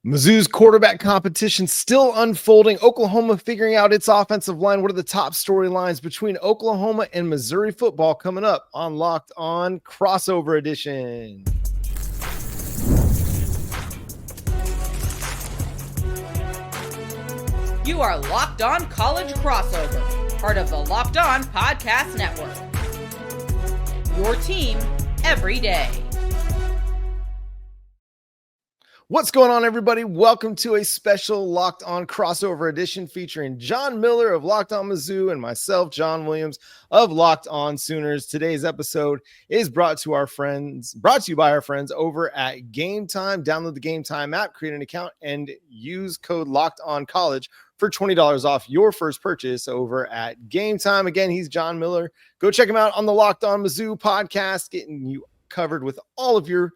Mizzou's quarterback competition still unfolding. Oklahoma figuring out its offensive line. What are the top storylines between Oklahoma and Missouri football coming up on Locked On Crossover Edition? You are Locked On College Crossover, part of the Locked On Podcast Network. Your team every day. What's going on, everybody? Welcome to a special Locked On Crossover Edition featuring John Miller of Locked On Mizzou and myself, John Williams of Locked On Sooners. Today's episode is brought to you by our friends over at Game Time. Download the Game Time app, create an account, and use code Locked On College for $20 off your first purchase over at Game Time. Again, he's John Miller. Go check him out on the Locked On Mizzou podcast, getting you covered with all of your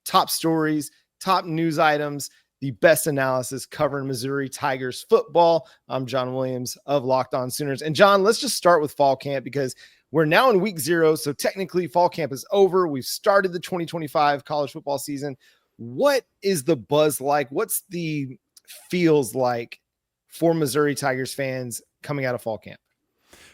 top stories, top news items, the best analysis covering Missouri Tigers football. I'm John Williams of Locked On Sooners. And John, let's just start with fall camp because we're now in week 0. So technically fall camp is over. We've started the 2025 college football season. What is the buzz like? What's the feels like for Missouri Tigers fans coming out of fall camp?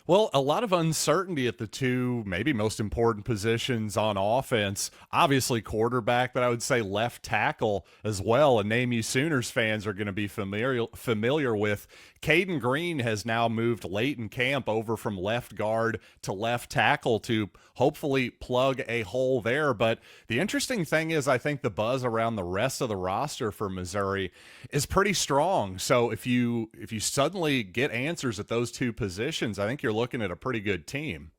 Well, a lot of uncertainty at the two maybe most important positions on offense. Obviously quarterback, but I would say left tackle as well. A name you Sooners fans are going to be familiar with. Caden Green has now moved late in camp over from left guard to left tackle to hopefully plug a hole there. But the interesting thing is I think the buzz around the rest of the roster for Missouri is pretty strong. So if you suddenly get answers at those two positions, I think you're looking at a pretty good team.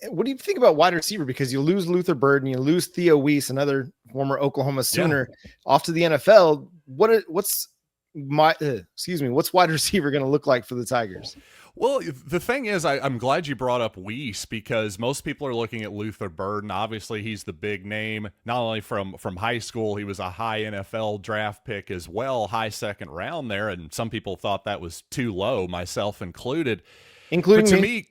What do you think about wide receiver? Because you lose Luther Bird and you lose Theo Weiss, another former Oklahoma Sooner, off to the NFL. What's wide receiver going to look like for the Tigers? Well, the thing is, I'm glad you brought up Weiss because most people are looking at Luther Burden. Obviously, he's the big name, not only from high school, he was a high NFL draft pick as well, high second round there, and some people thought that was too low, myself included. Including but to me.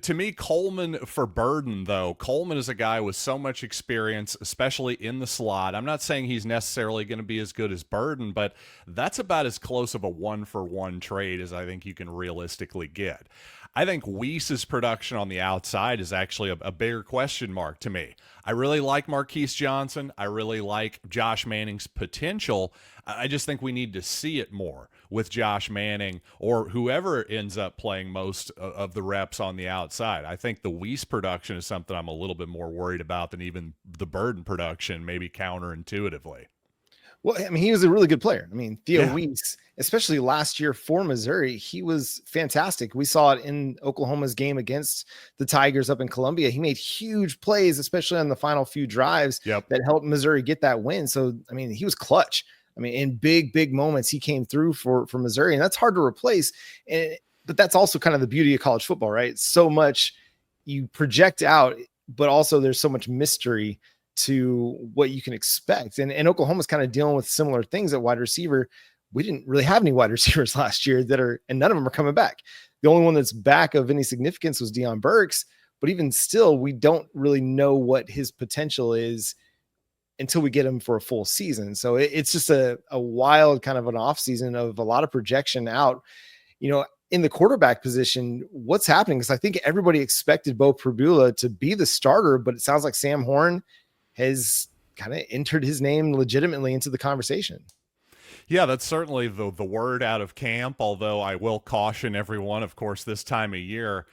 To me, Coleman for Burden, though. Coleman is a guy with so much experience, especially in the slot. I'm not saying he's necessarily going to be as good as Burden, but that's about as close of a one-for-one trade as I think you can realistically get. I think Weiss's production on the outside is actually a bigger question mark to me. I really like Marquise Johnson. I really like Josh Manning's potential. I just think we need to see it more with Josh Manning or whoever ends up playing most of the reps on the outside. I think the Weiss production is something I'm a little bit more worried about than even the Burden production, maybe counterintuitively. Well, I mean, he was a really good player. I mean, Theo Weiss, especially last year for Missouri, he was fantastic. We saw it in Oklahoma's game against the Tigers up in Columbia. He made huge plays, especially on the final few drives that helped Missouri get that win. So, I mean, he was clutch. I mean, in big moments, he came through for Missouri, and that's hard to replace. But that's also kind of the beauty of college football, right? So much you project out, but also there's so much mystery to what you can expect. And Oklahoma's kind of dealing with similar things at wide receiver. We didn't really have any wide receivers last year and none of them are coming back. The only one that's back of any significance was Deion Burks, but even still, we don't really know what his potential is until we get him for a full season. So it's just a wild kind of an off season of a lot of projection out, in the quarterback position. What's happening? Because I think everybody expected Bo Pribula to be the starter, but it sounds like Sam Horn has kind of entered his name legitimately into the conversation. Yeah, that's certainly the word out of camp, although I will caution everyone, of course, this time of year,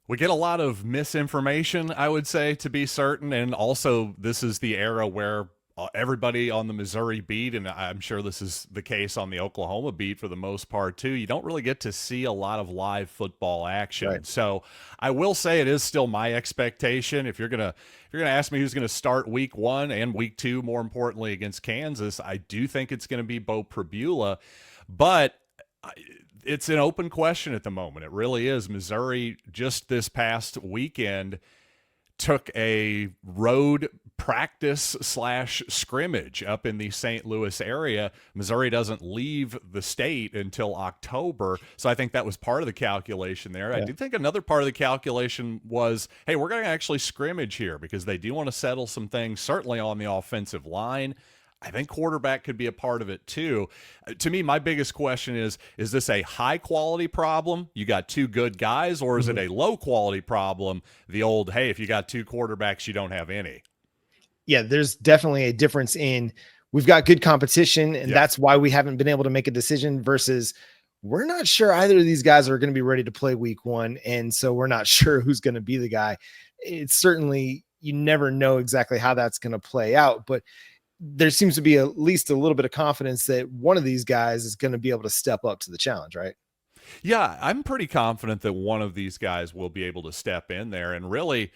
we get a lot of misinformation, I would say, to be certain, and also this is the era where everybody on the Missouri beat, and I'm sure this is the case on the Oklahoma beat for the most part too, you don't really get to see a lot of live football action. Right. So I will say it is still my expectation. If you're gonna ask me who's gonna start week 1 and week 2, more importantly against Kansas, I do think it's gonna be Bo Pribula, but it's an open question at the moment. It really is. Missouri just this past weekend took a road practice / scrimmage up in the St. Louis area. Missouri doesn't leave the state until October, so I think that was part of the calculation there. Yeah. I do think another part of the calculation was, hey, we're going to actually scrimmage here because they do want to settle some things, certainly on the offensive line. I think quarterback could be a part of it too. To me, my biggest question is this a high quality problem? You got two good guys, or is it a low quality problem? The old, hey, if you got two quarterbacks, you don't have any. Yeah, there's definitely a difference in we've got good competition, and that's why we haven't been able to make a decision versus we're not sure either of these guys are going to be ready to play week one. And so we're not sure who's going to be the guy. It's certainly, you never know exactly how that's going to play out, but there seems to be at least a little bit of confidence that one of these guys is going to be able to step up to the challenge, right? Yeah, I'm pretty confident that one of these guys will be able to step in there. And really,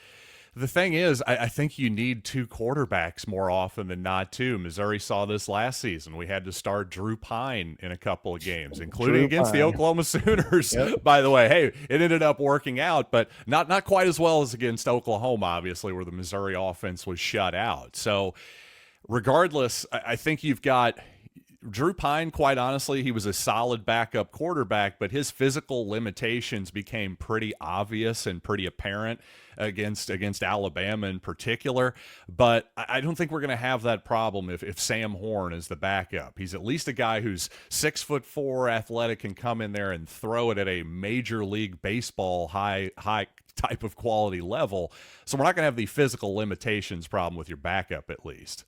the thing is, I think you need two quarterbacks more often than not, too. Missouri saw this last season. We had to start Drew Pine in a couple of games, including against the Oklahoma Sooners. By the way, hey, it ended up working out, but not quite as well as against Oklahoma, obviously, where the Missouri offense was shut out. So regardless, I think you've got Drew Pine. Quite honestly, he was a solid backup quarterback, but his physical limitations became pretty obvious and pretty apparent against Alabama in particular. But I don't think we're going to have that problem if Sam Horn is the backup. He's at least a guy who's 6'4", athletic, can come in there and throw it at a major league baseball high type of quality level. So we're not going to have the physical limitations problem with your backup, at least.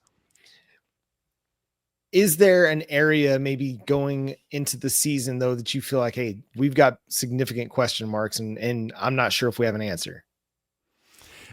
Is there an area maybe going into the season, though, that you feel like, hey, we've got significant question marks and I'm not sure if we have an answer?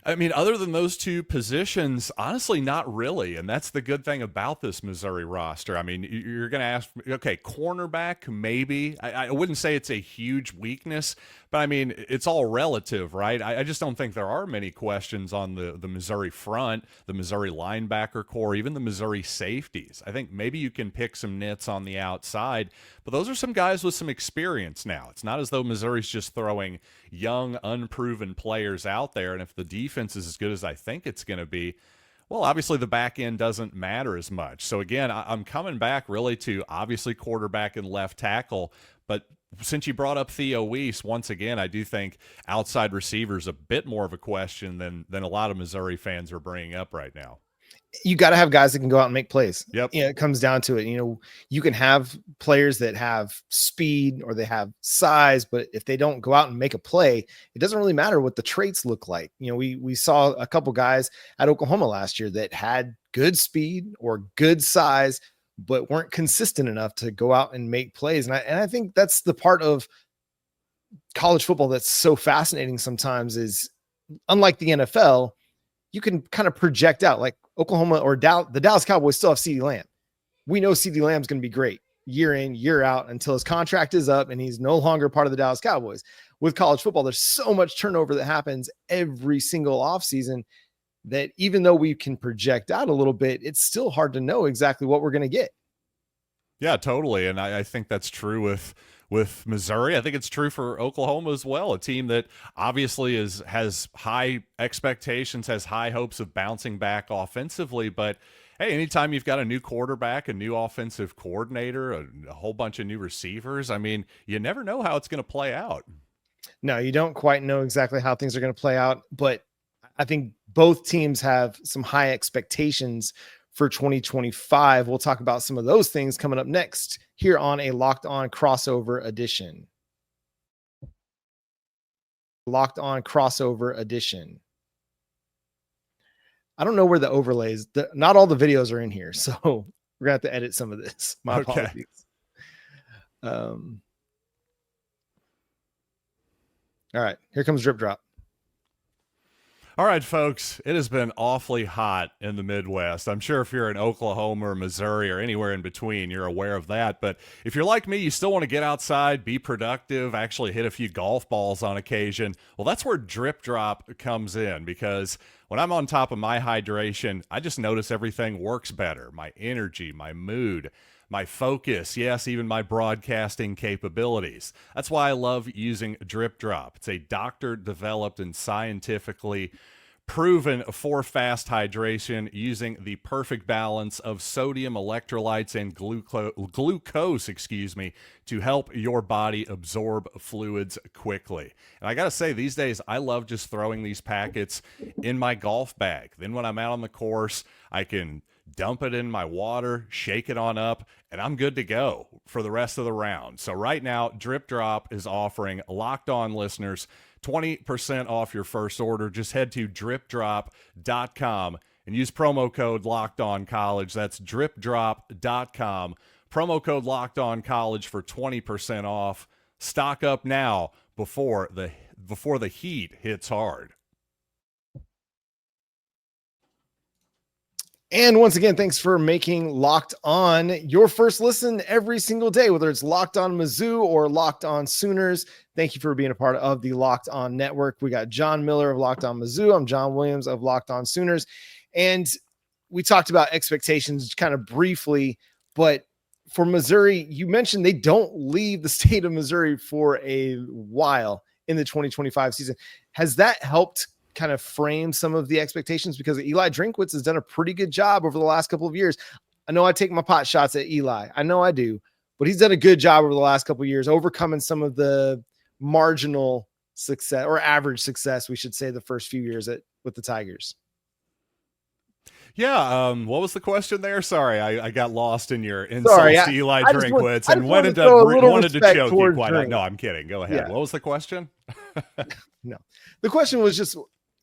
I mean, other than those two positions, honestly, not really. And that's the good thing about this Missouri roster. I mean, you're going to ask, okay, cornerback, maybe. I wouldn't say it's a huge weakness, but I mean, it's all relative, right? I just don't think there are many questions on the Missouri front, the Missouri linebacker core, even the Missouri safeties. I think maybe you can pick some nits on the outside, but those are some guys with some experience now. It's not as though Missouri's just throwing young, unproven players out there. And if the defense is as good as I think it's going to be, well, obviously the back end doesn't matter as much. So again, I'm coming back really to obviously quarterback and left tackle. But since you brought up Theo Weiss, once again, I do think outside receivers a bit more of a question than a lot of Missouri fans are bringing up right now. You got to have guys that can go out and make plays. Yep. You know, it comes down to it. You know, you can have players that have speed or they have size, but if they don't go out and make a play, it doesn't really matter what the traits look like. You know, we saw a couple guys at Oklahoma last year that had good speed or good size, but weren't consistent enough to go out and make plays. And I think that's the part of college football that's so fascinating sometimes is, unlike the NFL, you can kind of project out, like Oklahoma or the Dallas Cowboys still have CeeDee Lamb. We know CeeDee Lamb's going to be great year in, year out until his contract is up and he's no longer part of the Dallas Cowboys. With college football, there's so much turnover that happens every single offseason that even though we can project out a little bit, it's still hard to know exactly what we're going to get. Yeah, totally. And I think that's true with Missouri. I think it's true for Oklahoma as well, a team that obviously has high expectations, has high hopes of bouncing back offensively. But hey, anytime you've got a new quarterback, a new offensive coordinator, a whole bunch of new receivers, I mean, you never know how it's going to play out. No, you don't quite know exactly how things are going to play out, but I think both teams have some high expectations for 2025. We'll talk about some of those things coming up next here on a Locked On Crossover Edition. Locked On Crossover Edition. I don't know where the overlays, not all the videos are in here, so we're gonna have to edit some of this. My apologies. All right, here comes Drip Drop. All right, folks, it has been awfully hot in the Midwest. I'm sure if you're in Oklahoma or Missouri or anywhere in between, you're aware of that. But if you're like me, you still want to get outside, be productive, actually hit a few golf balls on occasion. Well, that's where Drip Drop comes in, because when I'm on top of my hydration, I just notice everything works better. My energy, my mood, my focus, yes, even my broadcasting capabilities. That's why I love using Drip Drop. It's a doctor-developed and scientifically proven for fast hydration using the perfect balance of sodium, electrolytes, and glucose, to help your body absorb fluids quickly. And I got to say, these days, I love just throwing these packets in my golf bag. Then when I'm out on the course, I can dump it in my water, shake it on up, and I'm good to go for the rest of the round. So right now, Drip Drop is offering Locked On listeners 20% off your first order. Just head to dripdrop.com and use promo code Locked On College. That's dripdrop.com. Promo code Locked On College for 20% off. Stock up now before the heat hits hard. And once again, thanks for making Locked On your first listen every single day, whether it's Locked On Mizzou or Locked On Sooners. Thank you for being a part of the Locked On Network. We got John Miller of Locked On Mizzou. I'm John Williams of Locked On Sooners. And we talked about expectations kind of briefly, but for Missouri, you mentioned they don't leave the state of Missouri for a while in the 2025 season. Has that helped kind of frame some of the expectations? Because Eli Drinkwitz has done a pretty good job over the last couple of years. I know I take my pot shots at Eli. I know I do, but he's done a good job over the last couple of years, overcoming some of the marginal success or average success, we should say, the first few years with the Tigers. Yeah, what was the question there? Sorry, I got lost in your insults to Eli Drinkwitz and wanted to choke you quite out. No, I'm kidding. Go ahead. Yeah. What was the question? No, the question was just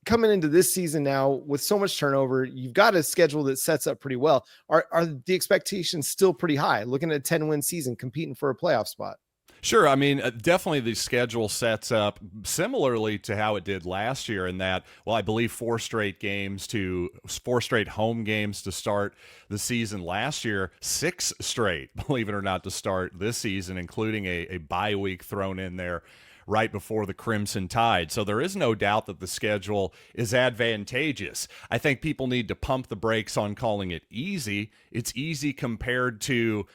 coming into this season now with so much turnover, you've got a schedule that sets up pretty well. Are the expectations still pretty high? Looking at a 10-win season, competing for a playoff spot? Sure. I mean, definitely the schedule sets up similarly to how it did last year in that, well, I believe 4 straight home games to start the season last year, 6 straight, believe it or not, to start this season, including a bye week thrown in there right before the Crimson Tide. So there is no doubt that the schedule is advantageous. I think people need to pump the brakes on calling it easy. It's easy compared to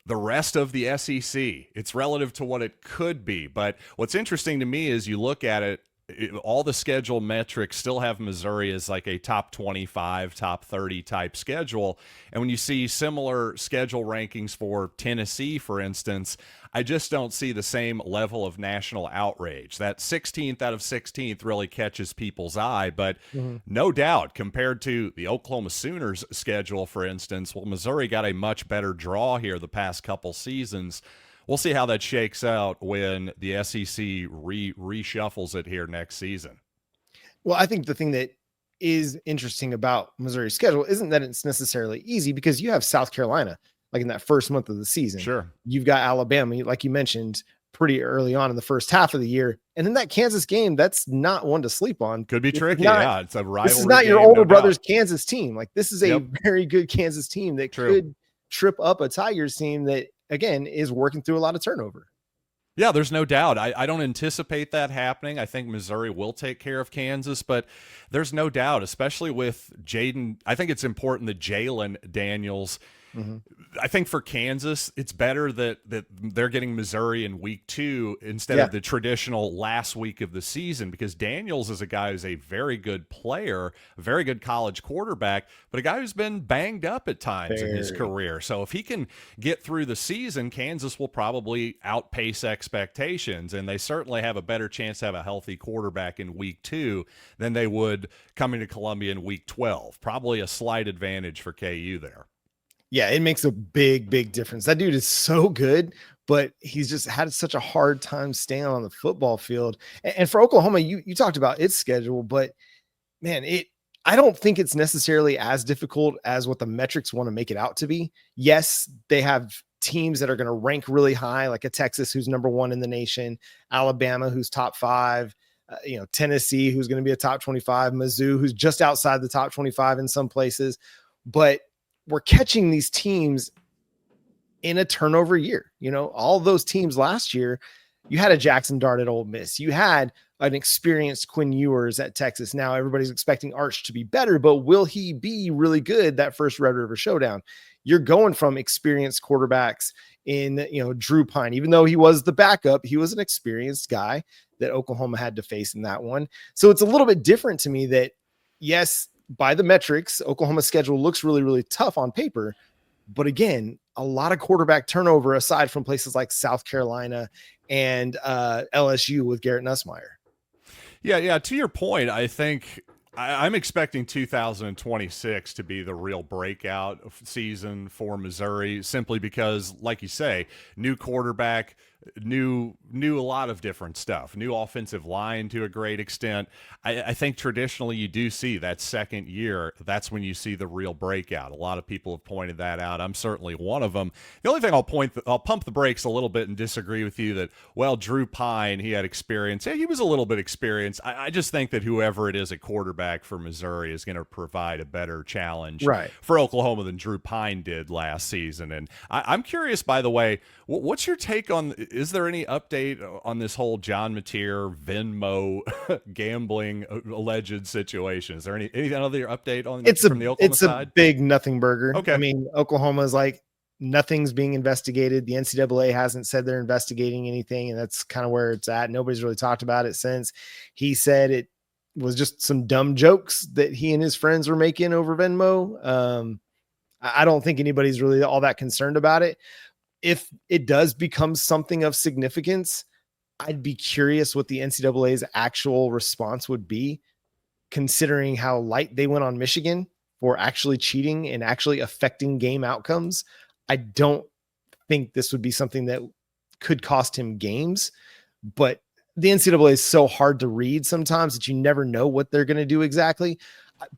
the rest of the SEC. It's relative to what it could be. But what's interesting to me is you look at it, all the schedule metrics still have Missouri as like a top 25, top 30 type schedule. And when you see similar schedule rankings for Tennessee, for instance, I just don't see the same level of national outrage. That 16th out of 16th really catches people's eye, but no doubt compared to the Oklahoma Sooners schedule, for instance, well, Missouri got a much better draw here the past couple seasons. We'll see how that shakes out when the SEC reshuffles it here next season. Well, I think the thing that is interesting about Missouri's schedule isn't that it's necessarily easy, because you have South Carolina, like in that first month of the season. Sure. You've got Alabama, like you mentioned, pretty early on in the first half of the year. And then that Kansas game, that's not one to sleep on. Could be tricky. Yeah, it's a rivalry. This is not your older brother's Kansas team. Like, this is a very good Kansas team that could trip up a Tigers team that, again, is working through a lot of turnover. Yeah, there's no doubt. I don't anticipate that happening. I think Missouri will take care of Kansas, but there's no doubt, especially with Jaden. I think it's important that Jalen Daniels, I think for Kansas, it's better that they're getting Missouri in week 2 instead of the traditional last week of the season, because Daniels is a guy who's a very good player, a very good college quarterback, but a guy who's been banged up at times in his career. So if he can get through the season, Kansas will probably outpace expectations, and they certainly have a better chance to have a healthy quarterback in week 2 than they would coming to Columbia in week 12. Probably a slight advantage for KU there. Yeah, it makes a big, big difference. That dude is so good, but he's just had such a hard time staying on the football field. And for Oklahoma, you talked about its schedule, but man, I don't think it's necessarily as difficult as what the metrics want to make it out to be. Yes, they have teams that are going to rank really high, like a Texas who's number 1 in the nation, Alabama who's top 5, Tennessee who's going to be a top 25, Mizzou who's just outside the top 25 in some places, but we're catching these teams in a turnover year. All those teams last year, you had a Jackson Dart at Ole Miss. You had an experienced Quinn Ewers at Texas. Now everybody's expecting Arch to be better, but will he be really good that first Red River Showdown? You're going from experienced quarterbacks in, Drew Pine. Even though he was the backup, he was an experienced guy that Oklahoma had to face in that one. So it's a little bit different to me that, yes, by the metrics, Oklahoma's schedule looks really, really tough on paper. But again, a lot of quarterback turnover aside from places like South Carolina and LSU with Garrett Nussmeier. Yeah. To your point, I think I'm expecting 2026 to be the real breakout season for Missouri, simply because, like you say, new quarterback, knew a lot of different stuff, new offensive line to a great extent. I think traditionally you do see that second year, that's when you see the real breakout. A lot of people have pointed that out. I'm certainly one of them. The only thing I'll pump the brakes a little bit and disagree with you that, well, Drew Pine, he had experience. Yeah, he was a little bit experienced. I just think that whoever it is at quarterback for Missouri is going to provide a better challenge for Oklahoma than Drew Pine did last season. And I'm curious, by the way, what's your take on, is there any update on this whole John Matiere Venmo gambling alleged situation? Is there any other update on from the Oklahoma side? It's a big nothing burger. Okay. I mean, Oklahoma's like, nothing's being investigated. The NCAA hasn't said they're investigating anything, and that's kind of where it's at. Nobody's really talked about it since. He said it was just some dumb jokes that he and his friends were making over Venmo. I don't think anybody's really all that concerned about it. If it does become something of significance, I'd be curious what the NCAA's actual response would be, considering how light they went on Michigan for actually cheating and actually affecting game outcomes. I don't think this would be something that could cost him games, but the NCAA is so hard to read sometimes that you never know what they're going to do exactly.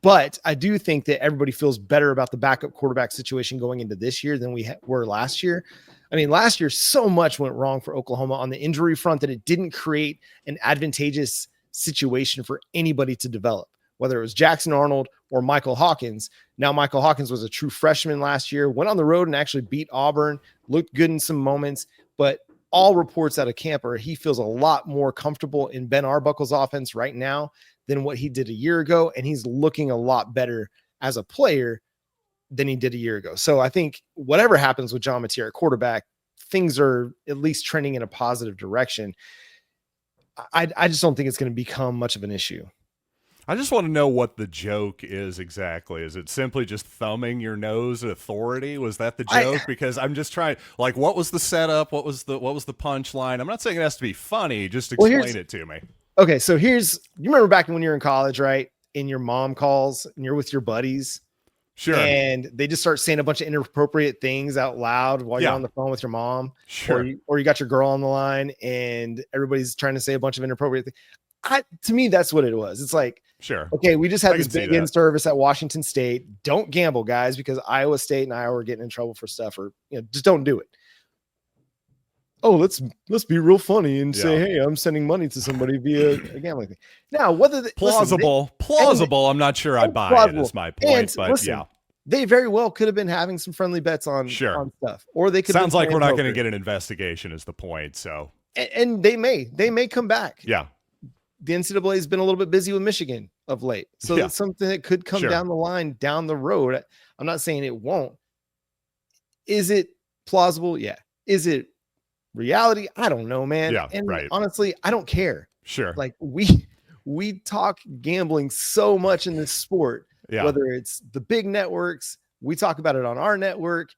But I do think that everybody feels better about the backup quarterback situation going into this year than we were last year. I mean, last year, so much went wrong for Oklahoma on the injury front that it didn't create an advantageous situation for anybody to develop, whether it was Jackson Arnold or Michael Hawkins. Now, Michael Hawkins was a true freshman last year, went on the road and actually beat Auburn, looked good in some moments, but all reports out of camp are he feels a lot more comfortable in Ben Arbuckle's offense right now than what he did a year ago, and he's looking a lot better as a player than he did a year ago. So I think whatever happens with John Matiere at quarterback, things are at least trending in a positive direction. I just don't think it's going to become much of an issue. I just want to know what the joke is exactly. Is it simply just thumbing your nose at authority? Was that the joke? Because I'm just trying, like, what was the setup? What was the punchline? I'm not saying it has to be funny. Just explain it to me. Okay. So you remember back when you were in college, right? And your mom calls and you're with your buddies. Sure. And they just start saying a bunch of inappropriate things out loud while you're on the phone with your mom. Sure. Or you got your girl on the line and everybody's trying to say a bunch of inappropriate things. To me, that's what it was. It's like, sure. Okay, we just had this big in-service at Washington State. Don't gamble, guys, because Iowa State and Iowa are getting in trouble for stuff, or just don't do it. Oh, let's be real funny and say, hey, I'm sending money to somebody via a gambling thing. Now, whether plausible, I'm not sure I buy it. Is my point, but listen, they very well could have been having some friendly bets on stuff, or they could. Sounds like we're not going to get an investigation. Is the point? So, and they may come back. Yeah. The NCAA has been a little bit busy with Michigan of late. So it's something that could come down the line, down the road. I'm not saying it won't. Is it plausible? Yeah. Is it reality? I don't know, man. Yeah, and honestly, I don't care. Sure. Like we talk gambling so much in this sport, whether it's the big networks, we talk about it on our network,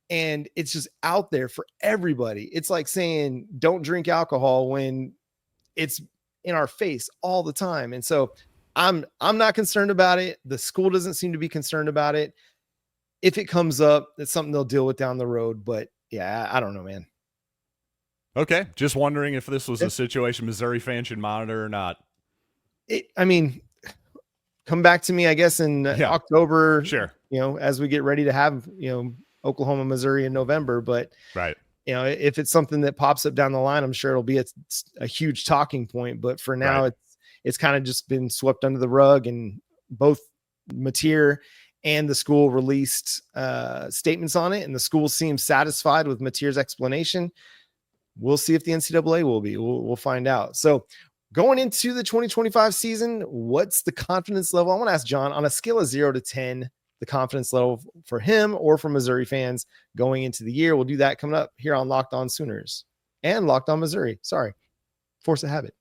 and it's just out there for everybody. It's like saying don't drink alcohol when it's in our face all the time. And so I'm not concerned about it. The school doesn't seem to be concerned about it. If it comes up, it's something they'll deal with down the road. But yeah, I don't know, man. Okay. Just wondering if this was a situation Missouri fans should monitor or not. Come back to me, I guess, in October, sure. As we get ready to have, Oklahoma, Missouri in November. But if it's something that pops up down the line, I'm sure it'll be a huge talking point. But for now, it's kind of just been swept under the rug, and both Matiere and the school released statements on it, and the school seems satisfied with Matiere's explanation. We'll see if the NCAA will be. We'll find out. So going into the 2025 season, what's the confidence level? I want to ask John, on a scale of 0 to 10, the confidence level for him or for Missouri fans going into the year. We'll do that coming up here on Locked On Sooners and Locked On Missouri. Sorry, force of habit.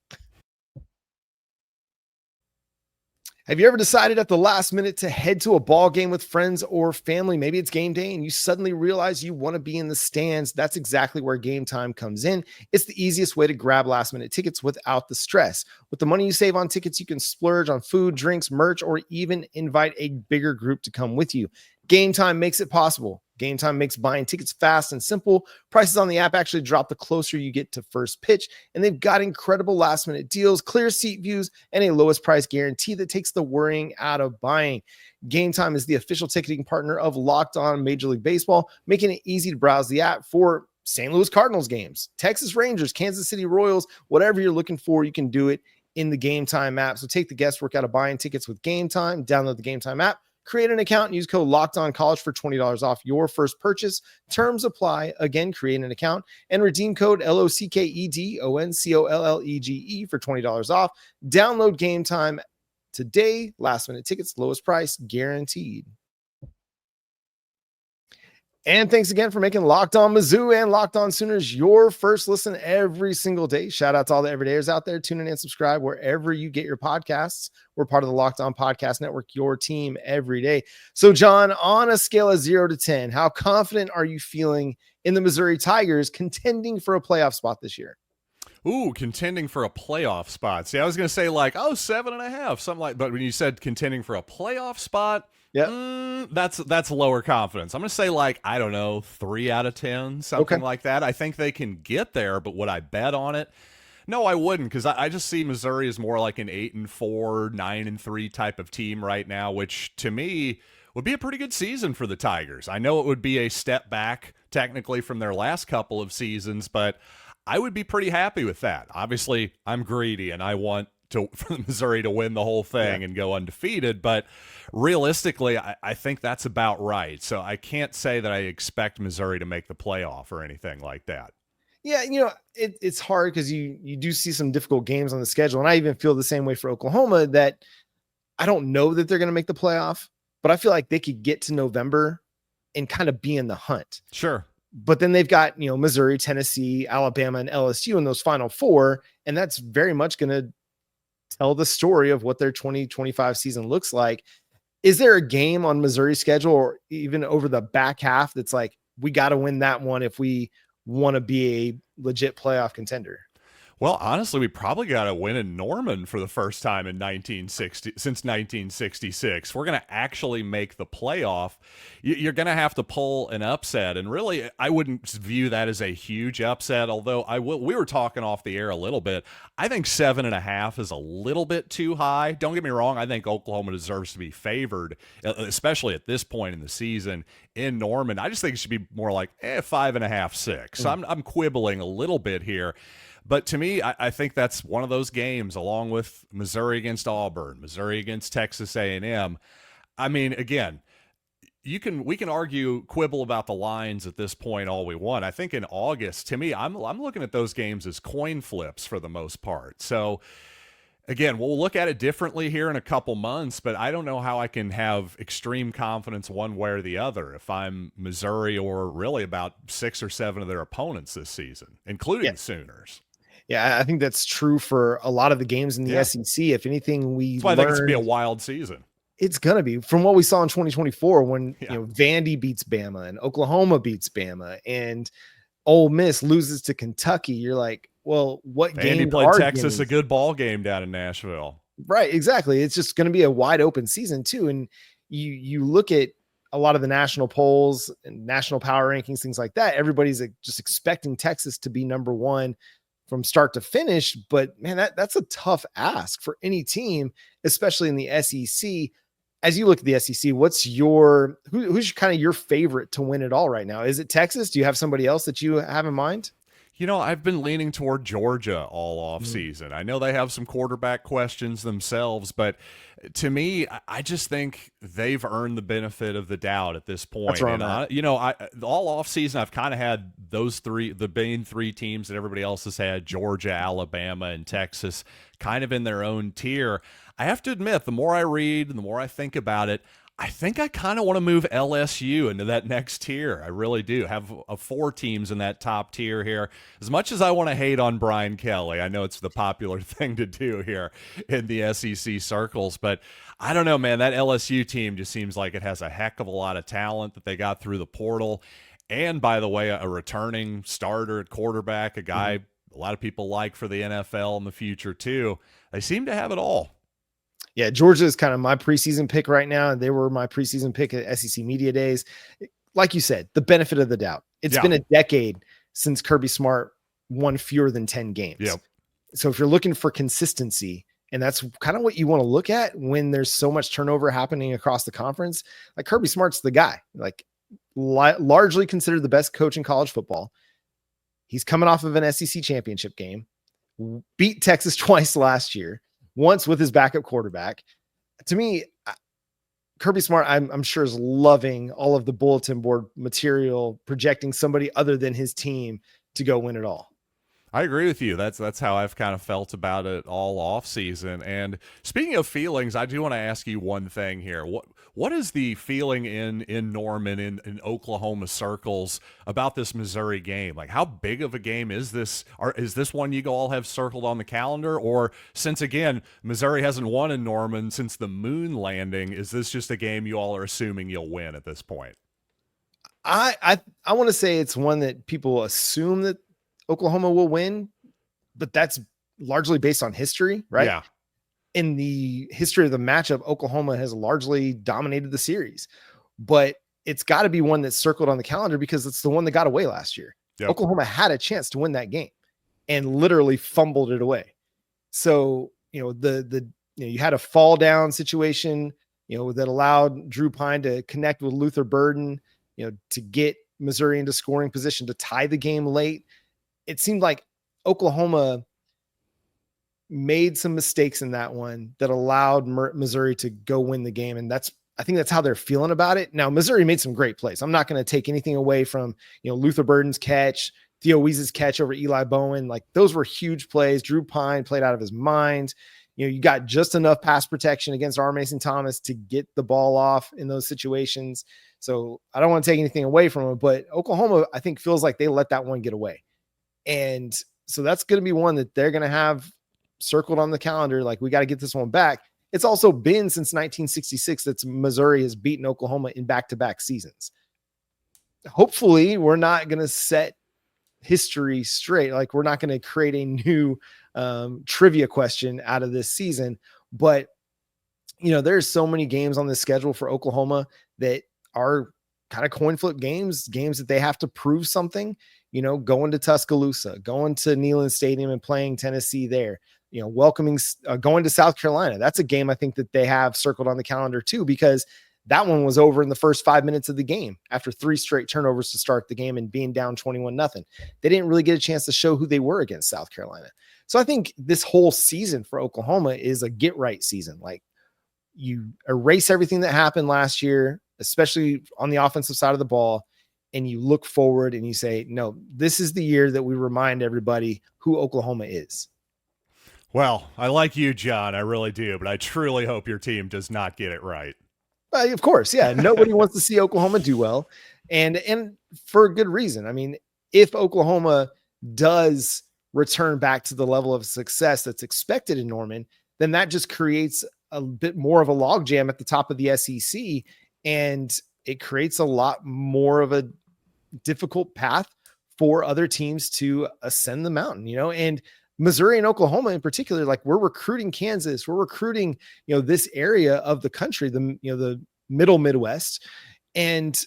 Have you ever decided at the last minute to head to a ball game with friends or family? Maybe it's game day and you suddenly realize you want to be in the stands. That's exactly where Game Time comes in. It's the easiest way to grab last minute tickets without the stress. With the money you save on tickets, you can splurge on food, drinks, merch, or even invite a bigger group to come with you. Game Time makes it possible. Game Time makes buying tickets fast and simple. Prices on the app actually drop the closer you get to first pitch, and they've got incredible last-minute deals, clear seat views, and a lowest price guarantee that takes the worrying out of buying. Game Time is the official ticketing partner of Locked On Major League Baseball, making it easy to browse the app for St. Louis Cardinals games, Texas Rangers, Kansas City Royals, whatever you're looking for, you can do it in the Game Time app. So take the guesswork out of buying tickets with Game Time. Download the Game Time app. Create an account and use code LOCKEDONCollege for $20 off your first purchase. Terms apply. Again, create an account and redeem code LOCKEDONCOLLEGE for $20 off. Download Game Time today. Last minute tickets, lowest price guaranteed. And thanks again for making Locked On Mizzou and Locked On Sooners your first listen every single day. Shout out to all the everydayers out there. Tune in and subscribe wherever you get your podcasts. We're part of the Locked On Podcast Network, your team every day. So, John, on a scale of 0 to 10, how confident are you feeling in the Missouri Tigers contending for a playoff spot this year? Ooh, contending for a playoff spot. See, I was going to say 7.5, something like, but when you said contending for a playoff spot, yeah, that's lower confidence. I'm going to say 3 out of 10, something like that. I think they can get there, but would I bet on it? No, I wouldn't, because I just see Missouri as more like an 8-4, 9-3 type of team right now, which to me would be a pretty good season for the Tigers. I know it would be a step back technically from their last couple of seasons, but I would be pretty happy with that. Obviously, I'm greedy and I want for Missouri to win the whole thing and go undefeated, but realistically, I think that's about right. So I can't say that I expect Missouri to make the playoff or anything like that. Yeah, it's hard because you do see some difficult games on the schedule, and I even feel the same way for Oklahoma, that I don't know that they're going to make the playoff, but I feel like they could get to November and kind of be in the hunt. Sure. But then they've got, Missouri, Tennessee, Alabama, and LSU in those final four, and that's very much going to tell the story of what their 2025 season looks like. Is there a game on Missouri's schedule or even over the back half that's like, we got to win that one if we want to be a legit playoff contender? Well, honestly, we probably got to win in Norman for the first time in since 1966. We're going to actually make the playoff. You're going to have to pull an upset, and really, I wouldn't view that as a huge upset. Although we were talking off the air a little bit. I think 7.5 is a little bit too high. Don't get me wrong. I think Oklahoma deserves to be favored, especially at this point in the season in Norman. I just think it should be more like 5.5, 6. So I'm quibbling a little bit here. But to me, I think that's one of those games, along with Missouri against Auburn, Missouri against Texas A&M. I mean, again, we can argue, quibble about the lines at this point all we want. I think in August, to me, I'm looking at those games as coin flips for the most part. So again, we'll look at it differently here in a couple months, but I don't know how I can have extreme confidence one way or the other if I'm Missouri or really about 6 or 7 of their opponents this season, including Sooners. Yeah, I think that's true for a lot of the games in the SEC. If anything, that's why I think it's going to be a wild season. It's going to be, from what we saw in 2024 when Vandy beats Bama and Oklahoma beats Bama and Ole Miss loses to Kentucky. You're like, well, what Vandy game played Texas a good ball game down in Nashville. Right, exactly. It's just going to be a wide open season too. And you look at a lot of the national polls and national power rankings, things like that. Everybody's just expecting Texas to be number one from start to finish, but man, that's a tough ask for any team, especially in the SEC. As you look at the SEC, what's who's kind of your favorite to win it all right now? Is it Texas? Do you have somebody else that you have in mind? I've been leaning toward Georgia all off season. I know they have some quarterback questions themselves, but to me, I just think they've earned the benefit of the doubt at this point. That's right. And all off season, I've kind of had the main 3 teams that everybody else has had, Georgia, Alabama, and Texas, kind of in their own tier. I have to admit, the more I read and the more I think about it, I think I kind of want to move LSU into that next tier. I really do. Have 4 teams in that top tier here. As much as I want to hate on Brian Kelly, I know it's the popular thing to do here in the SEC circles, but I don't know, man. That LSU team just seems like it has a heck of a lot of talent that they got through the portal. And by the way, a returning starter at quarterback, a guy a lot of people like for the NFL in the future too. They seem to have it all. Yeah, Georgia is kind of my preseason pick right now. They were my preseason pick at SEC Media Days. Like you said, the benefit of the doubt. It's been a decade since Kirby Smart won fewer than 10 games. Yep. So if you're looking for consistency, and that's kind of what you want to look at when there's so much turnover happening across the conference, like Kirby Smart's the guy, like largely considered the best coach in college football. He's coming off of an SEC championship game, beat Texas twice last year, once with his backup quarterback. To me, Kirby Smart, I'm sure, is loving all of the bulletin board material, projecting somebody other than his team to go win it all. I agree with you. That's how I've kind of felt about it all off season. And speaking of feelings, I do want to ask you one thing here. What is the feeling in Norman, in Oklahoma circles about this Missouri game? Like, how big of a game is this? Or is this one you all have circled on the calendar? Or since, again, Missouri hasn't won in Norman since the moon landing, is this just a game you all are assuming you'll win at this point? I want to say it's one that people assume that Oklahoma will win, but that's largely based on history, right? Yeah. In the history of the matchup, Oklahoma has largely dominated the series, but it's got to be one that's circled on the calendar because it's the one that got away last year. Yep. Oklahoma had a chance to win that game and literally fumbled it away. So, you had a fall down situation, that allowed Drew Pine to connect with Luther Burden, to get Missouri into scoring position to tie the game late. It seemed like Oklahoma made some mistakes in that one that allowed Missouri to go win the game. And I think that's how they're feeling about it. Now, Missouri made some great plays. I'm not going to take anything away from, Luther Burden's catch, Theo Weese's catch over Eli Bowen. Like, those were huge plays. Drew Pine played out of his mind. You got just enough pass protection against R. Mason Thomas to get the ball off in those situations. So I don't want to take anything away from him, but Oklahoma, I think, feels like they let that one get away. And so that's going to be one that they're going to have circled on the calendar. Like, we got to get this one back. It's also been since 1966 that Missouri has beaten Oklahoma in back-to-back seasons. Hopefully we're not going to set history straight. Like, we're not going to create a new trivia question out of this season, but there's so many games on the schedule for Oklahoma that are kind of coin flip games that they have to prove something, going to Tuscaloosa, going to Neyland Stadium and playing Tennessee there, welcoming, going to South Carolina. That's a game I think that they have circled on the calendar too, because that one was over in the first 5 minutes of the game after 3 straight turnovers to start the game and being down 21-0. They didn't really get a chance to show who they were against South Carolina. So I think this whole season for Oklahoma is a get right season. Like, you erase everything that happened last year, especially on the offensive side of the ball, and you look forward and you say, no, this is the year that we remind everybody who Oklahoma is. Well, I like you, John. I really do, but I truly hope your team does not get it right. Of course. Yeah. Nobody wants to see Oklahoma do well. And for a good reason. I mean, if Oklahoma does return back to the level of success that's expected in Norman, then that just creates a bit more of a logjam at the top of the SEC. And it creates a lot more of a difficult path for other teams to ascend the mountain, and Missouri and Oklahoma in particular, like, we're recruiting Kansas, we're recruiting, this area of the country, the middle Midwest. And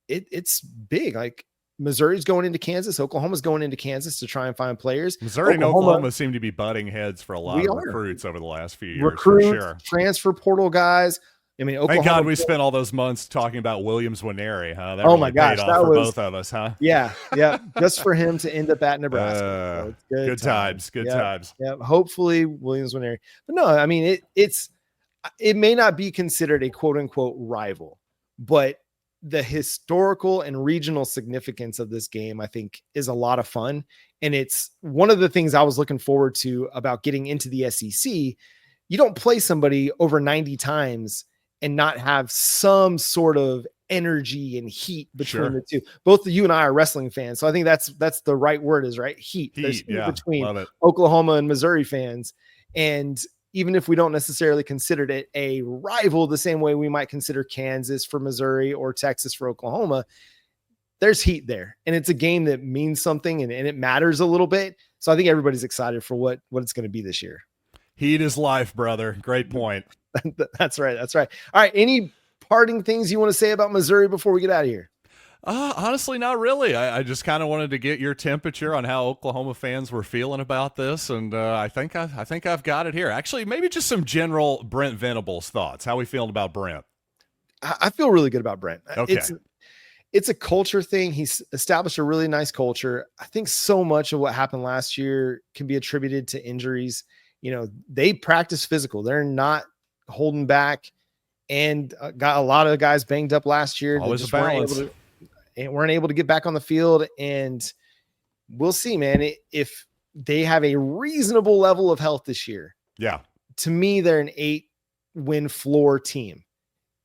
it's big. Like, Missouri's going into Kansas, Oklahoma's going into Kansas to try and find players. Missouri and Oklahoma seem to be butting heads for a lot of recruits over the last few years. Recruits, for sure. Transfer portal guys. I mean, Oklahoma, thank God we spent all those months talking about Williams Nwaneri, huh? That oh really my gosh, paid that off was for both of us, huh? Yeah, just for him to end up at Nebraska. So good times. Yeah, hopefully Williams Nwaneri. But no, I mean, it may not be considered a quote unquote rival, but the historical and regional significance of this game, I think, is a lot of fun. And it's one of the things I was looking forward to about getting into the SEC. You don't play somebody over 90 times and not have some sort of energy and heat between Sure. the two. Both you and I are wrestling fans, so I think that's the right word, is right. Heat. There's heat Yeah, between love it. Oklahoma and Missouri fans, and even if we don't necessarily consider it a rival the same way we might consider Kansas for Missouri or Texas for Oklahoma, there's heat there, and it's a game that means something, and it matters a little bit. So I think everybody's excited for what it's going to be this year. Heat is life, brother. Great point. That's right. That's right. All right. Any parting things you want to say about Missouri before we get out of here? Honestly, not really. I just kind of wanted to get your temperature on how Oklahoma fans were feeling about this, and I think I've got it here. Actually, maybe just some general Brent Venables thoughts. How we feeling about Brent? I feel really good about Brent. Okay. It's a culture thing. He's established a really nice culture. I think so much of what happened last year can be attributed to injuries. You know, they practice physical. They're not holding back, and got a lot of guys banged up last year. Always a balance. Weren't able to get back on the field, and we'll see, man, if they have a reasonable level of health this year. Yeah. To me, they're an 8-win floor team.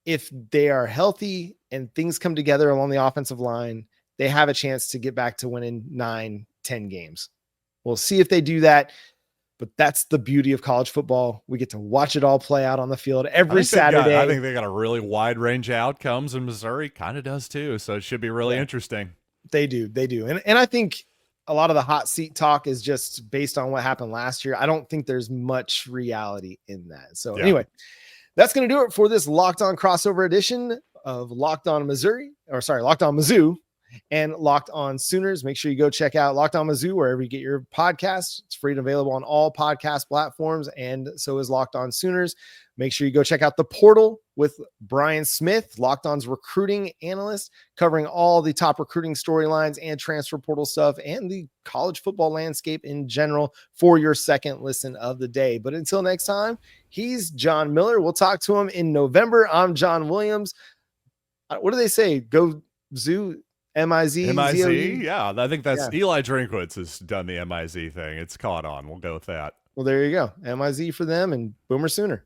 If they are healthy and things come together along the offensive line, they have a chance to get back to winning 9-10 games. We'll see if they do that. But that's the beauty of college football. We get to watch it all play out on the field every Saturday. I think they got a really wide range of outcomes, and Missouri kind of does too. So it should be really interesting. They do. And I think a lot of the hot seat talk is just based on what happened last year. I don't think there's much reality in that. So anyway, that's going to do it for this Locked On crossover edition of Locked On Mizzou and Locked On Sooners. Make sure you go check out Locked On Mizzou wherever you get your podcasts. It's free and available on all podcast platforms, and so is Locked On Sooners. Make sure you go check out The Portal with Brian Smith, Locked On's recruiting analyst, covering all the top recruiting storylines and transfer portal stuff and the college football landscape in general for your second listen of the day. But until next time, he's John Miller. We'll talk to him in November. I'm John Williams. What do they say? Go Zoo. M-I-Z? M-I-Z? Yeah, I think that's Eli Drinkwitz has done the M-I-Z thing. It's caught on. We'll go with that. Well, there you go. M-I-Z for them and Boomer Sooner.